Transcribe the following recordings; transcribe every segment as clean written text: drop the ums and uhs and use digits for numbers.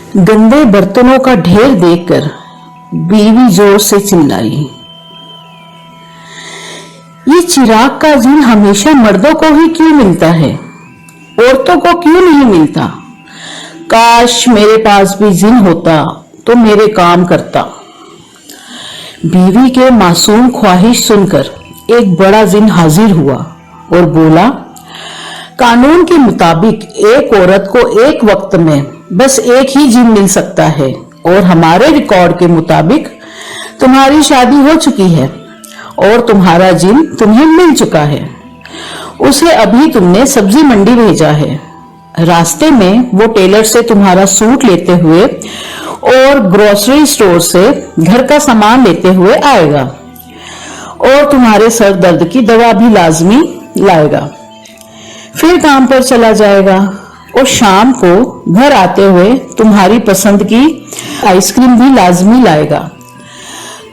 गंदे बर्तनों का ढेर देखकर बीवी जोर से चिल्लाई, ये चिराग का जिन हमेशा मर्दों को ही क्यों मिलता है, औरतों को क्यों नहीं मिलता? काश मेरे पास भी जिन होता तो मेरे काम करता। बीवी के मासूम ख्वाहिश सुनकर एक बड़ा जिन हाजिर हुआ और बोला, कानून के मुताबिक एक औरत को एक वक्त में बस एक ही जिन मिल सकता है और हमारे रिकॉर्ड के मुताबिक तुम्हारी शादी हो चुकी है और तुम्हारा जिन तुम्हें मिल चुका है। उसे अभी तुमने सब्जी मंडी भेजा है। रास्ते में वो टेलर से तुम्हारा सूट लेते हुए और ग्रोसरी स्टोर से घर का सामान लेते हुए आएगा और तुम्हारे सर दर्द की दवा भी लाजमी लाएगा। फिर काम पर चला जाएगा और शाम को घर आते हुए तुम्हारी पसंद की आइसक्रीम भी लाजमी लाएगा।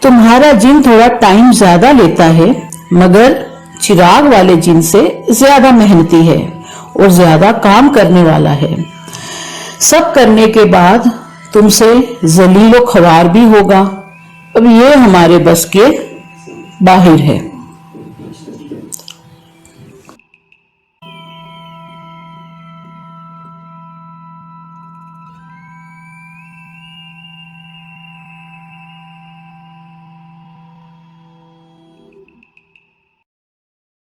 तुम्हारा जिन थोड़ा टाइम ज्यादा लेता है मगर चिराग वाले जिन से ज्यादा मेहनती है और ज्यादा काम करने वाला है। सब करने के बाद तुमसे जलीलो ख्वार भी होगा। अब ये हमारे बस के बाहर है।